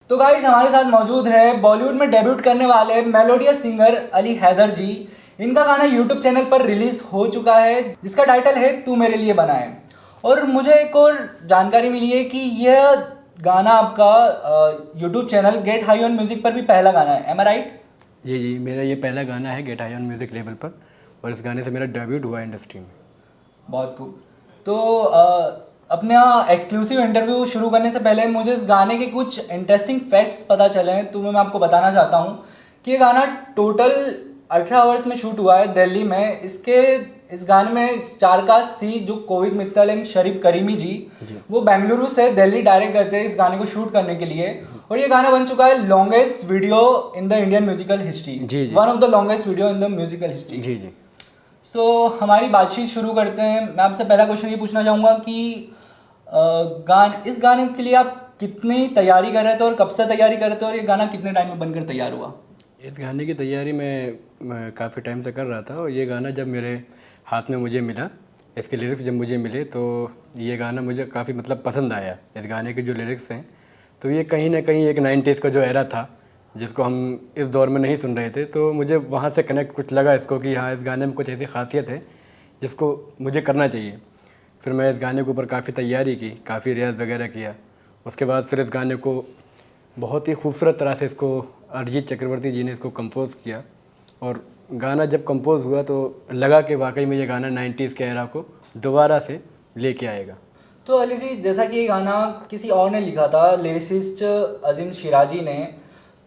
तो गाइस हमारे साथ मौजूद है बॉलीवुड में डेब्यूट करने वाले मेलोडियस सिंगर अली हैदर जी। इनका गाना यूट्यूब चैनल पर रिलीज हो चुका है जिसका टाइटल है तू मेरे लिए बना है। और मुझे एक और जानकारी मिली है कि यह गाना आपका YouTube channel get high on music पर भी पहला गाना है। एम आई राइट? जी मेरा ये पहला गाना है get high on music level पर, और इस गाने से मेरा डेब्यूट हुआ इंडस्ट्री में। बहुत खूब। तो अपना एक्सक्लूसिव इंटरव्यू शुरू करने से पहले मुझे इस गाने के कुछ इंटरेस्टिंग फैक्ट्स पता चले हैं, तो मैं आपको बताना चाहता हूँ कि ये गाना टोटल 18 आवर्स में शूट हुआ है दिल्ली में। इस गाने में स्टार कास्ट थी जो कोविद मित्तल एंड शरीफ करीमी जी। वो बेंगलुरु से दिल्ली डायरेक्ट गए थे इस गाने को शूट करने के लिए, और ये गाना बन चुका है longest video in the Indian musical history. One of the longest video in the musical history. जी सो हमारी बातचीत शुरू करते हैं। मैं आपसे पहला क्वेश्चन ये पूछना चाहूँगा कि इस गाने के लिए आप कितनी तैयारी कर रहे थे और कब से तैयारी कर रहे थे, और ये गाना कितने टाइम में बनकर तैयार हुआ? इस गाने की तैयारी मैं काफ़ी टाइम से कर रहा था, और ये गाना जब मेरे हाथ में मुझे मिला, इसके लिरिक्स जब मुझे मिले तो ये गाना मुझे काफ़ी पसंद आया। इस गाने के जो लिरिक्स हैं तो ये कहीं ना कहीं एक 90s का जो एरा था जिसको हम इस दौर में नहीं सुन रहे थे, तो मुझे वहाँ से कनेक्ट कुछ लगा इसको कि हाँ, इस गाने में कुछ ऐसी खासियत है जिसको मुझे करना चाहिए। फिर मैं इस गाने के ऊपर काफ़ी तैयारी की, काफ़ी रियाज़ वगैरह किया। उसके बाद फिर इस गाने को बहुत ही खूबसूरत तरह से इसको अरिजीत चक्रवर्ती जी ने इसको कंपोज़ किया, और गाना जब कंपोज़ हुआ तो लगा कि वाकई में ये गाना 90s के एरा को दोबारा से लेके आएगा। तो अली जी, जैसा कि ये गाना किसी और ने लिखा था, लिरिसिस्ट अजीम शिराजी ने,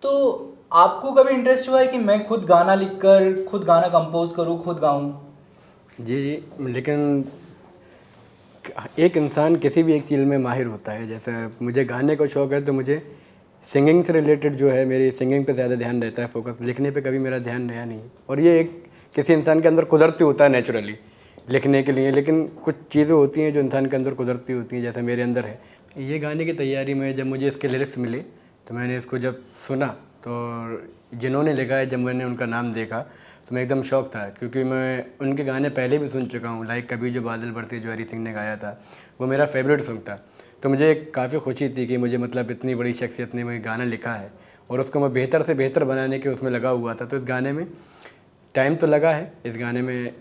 तो आपको कभी इंटरेस्ट हुआ है कि मैं खुद गाना लिखकर खुद गाना कंपोज करूँ, खुद गाऊँ? जी, लेकिन एक इंसान किसी भी एक चीज़ में माहिर होता है। जैसे मुझे गाने का शौक़ है तो मुझे सिंगिंग से रिलेटेड जो है मेरी सिंगिंग पे ज़्यादा ध्यान रहता है, फोकस। लिखने पे कभी मेरा ध्यान रहा नहीं, और ये एक किसी इंसान के अंदर कुदरती होता है नेचुरली लिखने के लिए, लेकिन कुछ चीज़ें होती हैं जो इंसान के अंदर कुदरती होती हैं, जैसे मेरे अंदर है। ये गाने की तैयारी में जब मुझे इसके लिरिक्स मिले तो मैंने इसको जब सुना तो जिन्होंने लिखा है, जब मैंने उनका नाम देखा तो मैं एकदम शौक था, क्योंकि मैं उनके गाने पहले भी सुन चुका हूँ। लाइक कभी जो बादल बरसे जो हरी सिंह ने गाया था, वो मेरा फेवरेट सॉन्ग था। तो मुझे काफ़ी खुशी थी कि मुझे इतनी बड़ी शख्सियत ने मुझे गाना लिखा है, और उसको मैं बेहतर से बेहतर बनाने के उसमें लगा हुआ था। तो इस गाने में टाइम तो लगा है, इस गाने में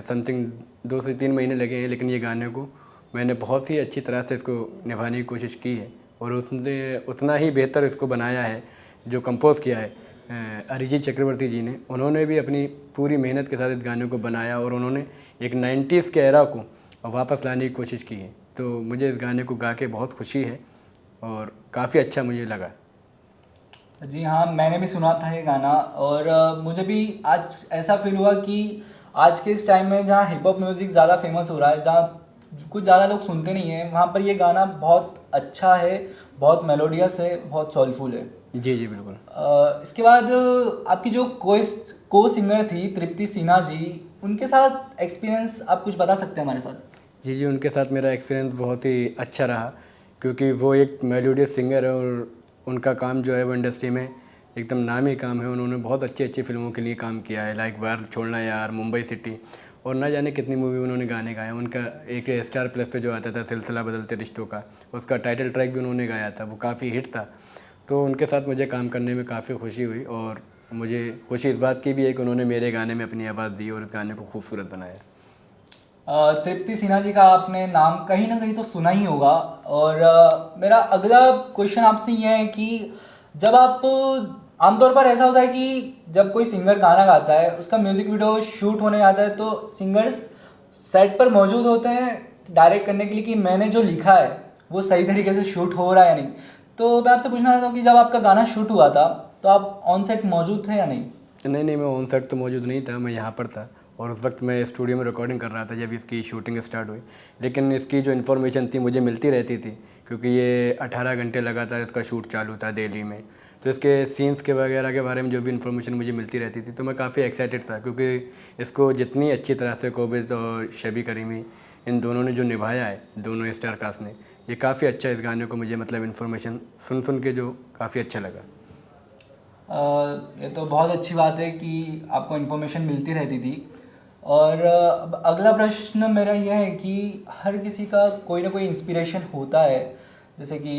समथिंग 2 से 3 महीने लगे हैं, लेकिन ये गाने को मैंने बहुत ही अच्छी तरह से इसको निभाने की कोशिश की है, और उसने उतना ही बेहतर इसको बनाया है जो कंपोज़ किया है अरिजीत चक्रवर्ती जी ने। उन्होंने भी अपनी पूरी मेहनत के साथ इस गाने को बनाया, और उन्होंने एक 90s के एरा को वापस लाने की कोशिश की है। तो मुझे इस गाने को गा के बहुत खुशी है, और काफ़ी अच्छा मुझे लगा। जी हाँ, मैंने भी सुना था ये गाना, और मुझे भी आज ऐसा फील हुआ कि आज के इस टाइम में जहाँ हिप हॉप म्यूज़िक ज़्यादा फेमस हो रहा है, जहाँ कुछ ज़्यादा लोग सुनते नहीं हैं, वहाँ पर ये गाना बहुत अच्छा है, बहुत मेलोडियस है, बहुत सोलफुल है। जी बिल्कुल। इसके बाद आपकी जो को सिंगर थी तृप्ति सिन्हा जी, उनके साथ एक्सपीरियंस आप कुछ बता सकते हैं हमारे साथ? जी, उनके साथ मेरा एक्सपीरियंस बहुत ही अच्छा रहा, क्योंकि वो एक मेलोडियस सिंगर है, और उनका काम जो है वो इंडस्ट्री में एकदम नामी काम है। उन्होंने बहुत अच्छी अच्छी फिल्मों के लिए काम किया है, लाइक वार छोड़ना यार, मुंबई सिटी, और ना जाने कितनी मूवी उन्होंने गाने गाए। उनका एक स्टार प्लस पे जो आता था सिलसिला बदलते रिश्तों का, उसका टाइटल ट्रैक भी उन्होंने गाया था, वो काफ़ी हिट था। तो उनके साथ मुझे काम करने में काफ़ी खुशी हुई, और मुझे खुशी इस बात की भी है कि उन्होंने मेरे गाने में अपनी आवाज़ दी और इस गाने को खूबसूरत बनाया। तृप्ति सिन्हा जी का आपने नाम कहीं ना कहीं तो सुना ही होगा, और मेरा अगला क्वेश्चन आपसे ये है कि जब आप आमतौर पर ऐसा होता है कि जब कोई सिंगर गाना गाता है, उसका म्यूज़िक वीडियो शूट होने आता है, तो सिंगर्स सेट पर मौजूद होते हैं डायरेक्ट करने के लिए कि मैंने जो लिखा है वो सही तरीके से शूट हो रहा है या नहीं। तो मैं आपसे पूछना चाहता हूँ कि जब आपका गाना शूट हुआ था तो आप ऑन सेट मौजूद थे या नहीं? नहीं, मैं ऑन सेट तो मौजूद नहीं था, मैं यहाँ पर था, और उस वक्त मैं स्टूडियो में रिकॉर्डिंग कर रहा था जब इसकी शूटिंग स्टार्ट हुई। लेकिन इसकी जो इन्फॉर्मेशन थी मुझे मिलती रहती थी, क्योंकि ये 18 घंटे लगातार इसका शूट चालू था दिल्ली में। तो इसके सीन्स के वगैरह के बारे में जो भी इन्फॉर्मेशन मुझे मिलती रहती थी, तो मैं काफ़ी एक्साइटेड था, क्योंकि इसको जितनी अच्छी तरह से कोविद और शबी करीमी इन दोनों ने जो निभाया है, दोनों स्टार कास्ट ने, ये काफ़ी अच्छा इस गाने को मुझे इन्फॉर्मेशन सुन के जो काफ़ी अच्छा लगा। ये तो बहुत अच्छी बात है कि आपको इन्फॉर्मेशन मिलती रहती थी। और अब अगला प्रश्न मेरा यह है कि हर किसी का कोई ना कोई इंस्पिरेशन होता है, जैसे कि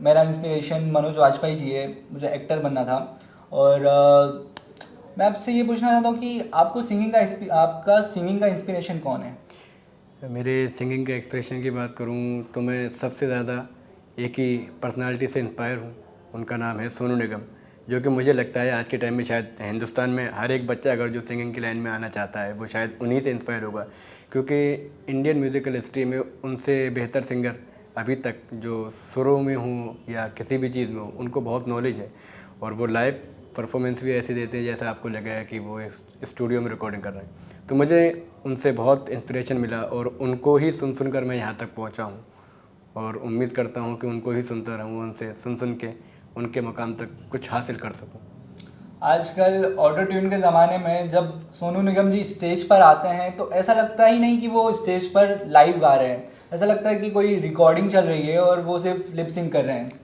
मेरा इंस्पिरेशन मनोज वाजपेयी जी है, मुझे एक्टर बनना था। और मैं आपसे ये पूछना चाहता हूँ कि आपका सिंगिंग का इंस्पिरेशन कौन है? मेरे सिंगिंग के एक्सप्रेशन की बात करूं तो मैं सबसे ज़्यादा एक ही पर्सनालिटी से इंस्पायर हूं, उनका नाम है सोनू निगम। जो कि मुझे लगता है आज के टाइम में शायद हिंदुस्तान में हर एक बच्चा अगर जो सिंगिंग की लाइन में आना चाहता है वो शायद उन्हीं से इंस्पायर होगा, क्योंकि इंडियन म्यूज़िकल हिस्ट्री में उनसे बेहतर सिंगर अभी तक जो सुरों में हूँ या किसी भी चीज़ में हूँ उनको बहुत नॉलेज है। और वो लाइव परफॉर्मेंस भी ऐसे देते हैं जैसा आपको लगेगा कि वो स्टूडियो में रिकॉर्डिंग कर रहे हैं। तो मुझे उनसे बहुत इंस्पिरेशन मिला और उनको ही सुन सुन कर मैं यहाँ तक पहुँचा हूँ, और उम्मीद करता हूँ कि उनको ही सुनता रहूँ, उनसे सुन सुन के उनके मकाम तक कुछ हासिल कर सकूँ। आजकल ऑटो ट्यून के ज़माने में जब सोनू निगम जी स्टेज पर आते हैं तो ऐसा लगता ही नहीं कि वो स्टेज पर लाइव गा रहे हैं, ऐसा लगता है कि कोई रिकॉर्डिंग चल रही है और वो सिर्फ लिप सिंक कर रहे हैं।